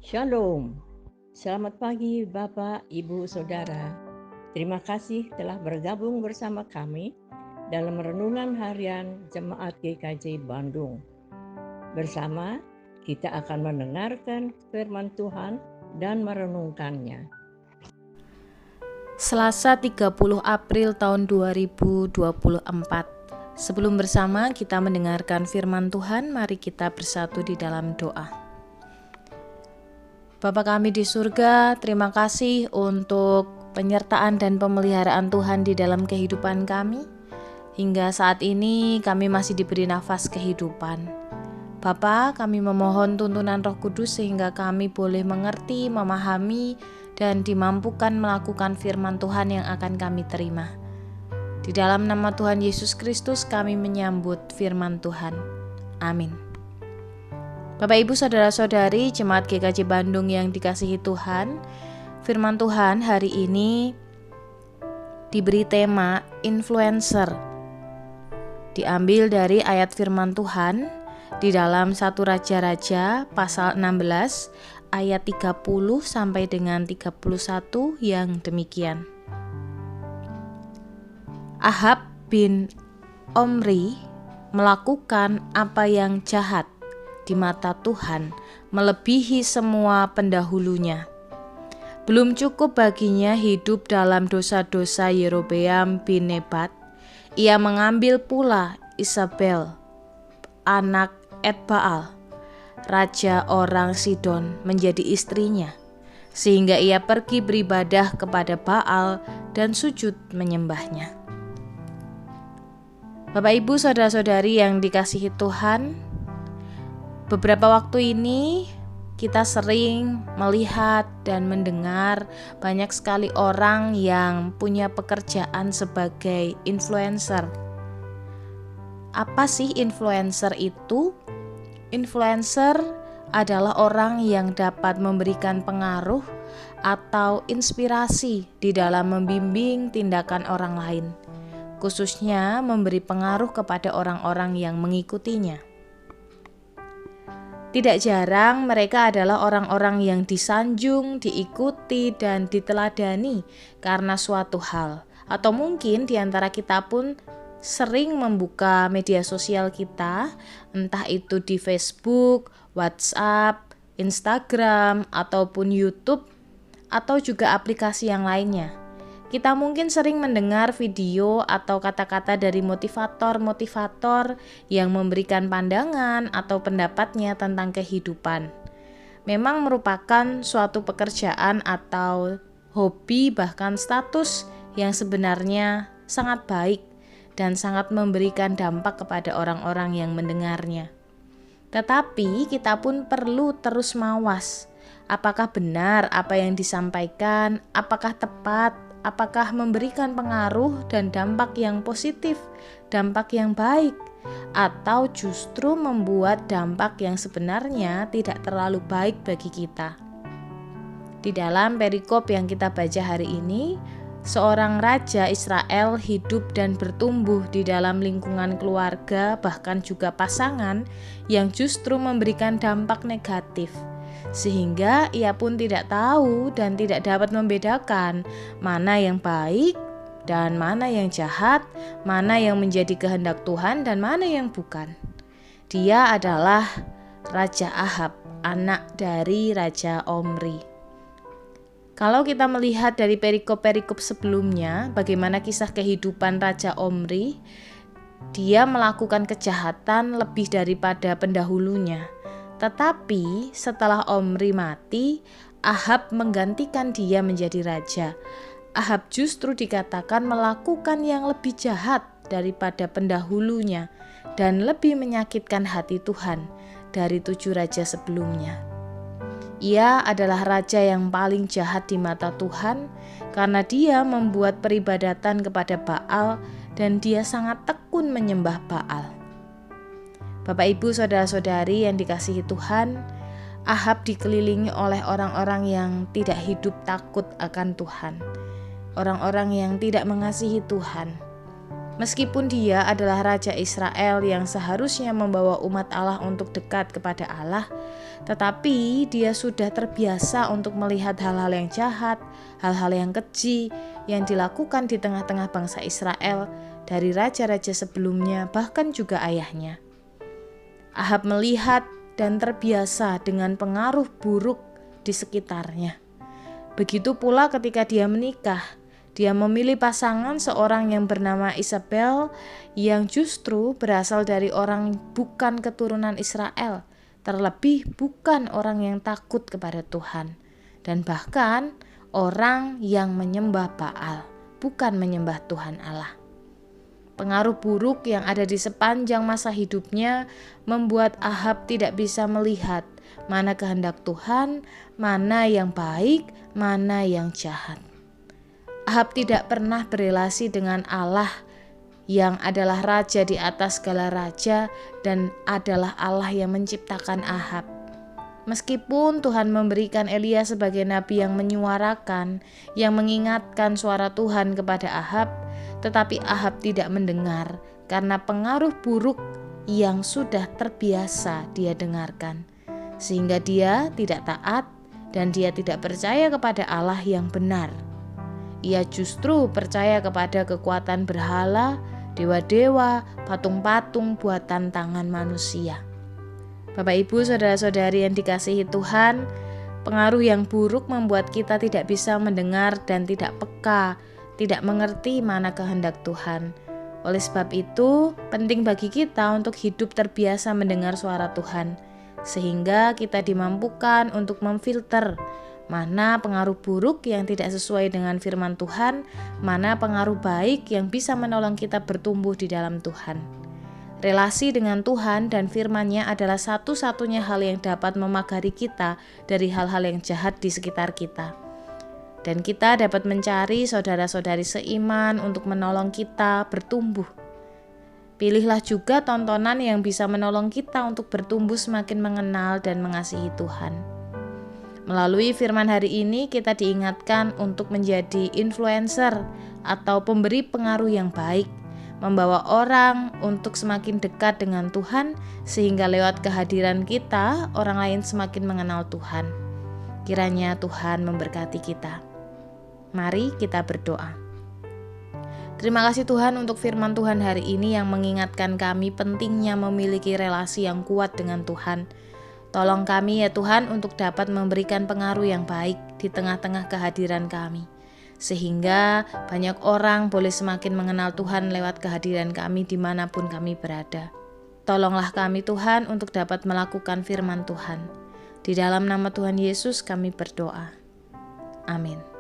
Shalom, selamat pagi Bapak, Ibu, Saudara. Terima kasih telah bergabung bersama kami dalam renungan harian Jemaat GKJ Bandung. Bersama kita akan mendengarkan firman Tuhan dan merenungkannya. Selasa 30 April tahun 2024. Sebelum bersama kita mendengarkan firman Tuhan, mari kita bersatu di dalam doa. Bapa kami di surga, terima kasih untuk penyertaan dan pemeliharaan Tuhan di dalam kehidupan kami. Hingga saat ini kami masih diberi nafas kehidupan. Bapa, kami memohon tuntunan Roh Kudus sehingga kami boleh mengerti, memahami, dan dimampukan melakukan firman Tuhan yang akan kami terima. Di dalam nama Tuhan Yesus Kristus kami menyambut firman Tuhan. Amin. Bapak Ibu Saudara-saudari Jemaat GKJ Bandung yang dikasihi Tuhan, firman Tuhan hari ini diberi tema influencer. Diambil dari ayat firman Tuhan di dalam 1 Raja-Raja pasal 16 ayat 30 sampai dengan 31 yang demikian. Ahab bin Omri melakukan apa yang jahat di mata Tuhan, melebihi semua pendahulunya. Belum cukup baginya hidup dalam dosa-dosa Yerobeam bin Nebat, ia mengambil pula Isabel, anak Etbaal, raja orang Sidon, menjadi istrinya, sehingga ia pergi beribadah kepada Baal dan sujud menyembahnya. Bapak Ibu Saudara-saudari yang dikasihi Tuhan, beberapa waktu ini kita sering melihat dan mendengar banyak sekali orang yang punya pekerjaan sebagai influencer. Apa sih influencer itu? Influencer adalah orang yang dapat memberikan pengaruh atau inspirasi di dalam membimbing tindakan orang lain, khususnya memberi pengaruh kepada orang-orang yang mengikutinya. Tidak jarang mereka adalah orang-orang yang disanjung, diikuti, dan diteladani karena suatu hal. Atau mungkin di antara kita pun sering membuka media sosial kita, entah itu di Facebook, WhatsApp, Instagram, ataupun YouTube, atau juga aplikasi yang lainnya. Kita mungkin sering mendengar video atau kata-kata dari motivator-motivator yang memberikan pandangan atau pendapatnya tentang kehidupan. Memang merupakan suatu pekerjaan atau hobi bahkan status yang sebenarnya sangat baik dan sangat memberikan dampak kepada orang-orang yang mendengarnya. Tetapi kita pun perlu terus mawas. Apakah benar apa yang disampaikan? Apakah tepat? Apakah memberikan pengaruh dan dampak yang positif, dampak yang baik, atau justru membuat dampak yang sebenarnya tidak terlalu baik bagi kita? Di dalam perikop yang kita baca hari ini, seorang raja Israel hidup dan bertumbuh di dalam lingkungan keluarga, bahkan juga pasangan yang justru memberikan dampak negatif. Sehingga ia pun tidak tahu dan tidak dapat membedakan mana yang baik dan mana yang jahat, mana yang menjadi kehendak Tuhan dan mana yang bukan. Dia adalah Raja Ahab, anak dari Raja Omri. Kalau kita melihat dari perikop-perikop sebelumnya, bagaimana kisah kehidupan Raja Omri, dia melakukan kejahatan lebih daripada pendahulunya. Tetapi setelah Omri mati, Ahab menggantikan dia menjadi raja. Ahab justru dikatakan melakukan yang lebih jahat daripada pendahulunya dan lebih menyakitkan hati Tuhan dari 7 raja sebelumnya. Ia adalah raja yang paling jahat di mata Tuhan karena dia membuat peribadatan kepada Baal dan dia sangat tekun menyembah Baal. Bapak Ibu Saudara-saudari yang dikasihi Tuhan, Ahab dikelilingi oleh orang-orang yang tidak hidup takut akan Tuhan, orang-orang yang tidak mengasihi Tuhan. Meskipun dia adalah Raja Israel yang seharusnya membawa umat Allah untuk dekat kepada Allah, tetapi dia sudah terbiasa untuk melihat hal-hal yang jahat, hal-hal yang keji yang dilakukan di tengah-tengah bangsa Israel dari raja-raja sebelumnya, bahkan juga ayahnya. Ahab melihat dan terbiasa dengan pengaruh buruk di sekitarnya. Begitu pula ketika dia menikah. Dia memilih pasangan seorang yang bernama Isabel yang justru berasal dari orang bukan keturunan Israel, terlebih bukan orang yang takut kepada Tuhan, dan bahkan orang yang menyembah Baal, bukan menyembah Tuhan Allah. Pengaruh buruk yang ada di sepanjang masa hidupnya membuat Ahab tidak bisa melihat mana kehendak Tuhan, mana yang baik, mana yang jahat. Ahab tidak pernah berelasi dengan Allah yang adalah raja di atas segala raja dan adalah Allah yang menciptakan Ahab. Meskipun Tuhan memberikan Elia sebagai nabi yang menyuarakan, yang mengingatkan suara Tuhan kepada Ahab, tetapi Ahab tidak mendengar karena pengaruh buruk yang sudah terbiasa dia dengarkan. Sehingga dia tidak taat dan dia tidak percaya kepada Allah yang benar. Ia justru percaya kepada kekuatan berhala, dewa-dewa, patung-patung buatan tangan manusia. Bapak Ibu, saudara-saudari yang dikasihi Tuhan, pengaruh yang buruk membuat kita tidak bisa mendengar dan tidak peka, tidak mengerti mana kehendak Tuhan. Oleh sebab itu, penting bagi kita untuk hidup terbiasa mendengar suara Tuhan, sehingga kita dimampukan untuk memfilter mana pengaruh buruk yang tidak sesuai dengan firman Tuhan, mana pengaruh baik yang bisa menolong kita bertumbuh di dalam Tuhan. Relasi dengan Tuhan dan firman-Nya adalah satu-satunya hal yang dapat memagari kita dari hal-hal yang jahat di sekitar kita. Dan kita dapat mencari saudara-saudari seiman untuk menolong kita bertumbuh. Pilihlah juga tontonan yang bisa menolong kita untuk bertumbuh semakin mengenal dan mengasihi Tuhan. Melalui firman hari ini kita diingatkan untuk menjadi influencer atau pemberi pengaruh yang baik, membawa orang untuk semakin dekat dengan Tuhan sehingga lewat kehadiran kita orang lain semakin mengenal Tuhan. Kiranya Tuhan memberkati kita. Mari kita berdoa. Terima kasih Tuhan untuk firman Tuhan hari ini yang mengingatkan kami pentingnya memiliki relasi yang kuat dengan Tuhan. Tolong kami ya Tuhan untuk dapat memberikan pengaruh yang baik di tengah-tengah kehadiran kami. Sehingga banyak orang boleh semakin mengenal Tuhan lewat kehadiran kami dimanapun kami berada. Tolonglah kami Tuhan untuk dapat melakukan firman Tuhan. Di dalam nama Tuhan Yesus kami berdoa. Amin.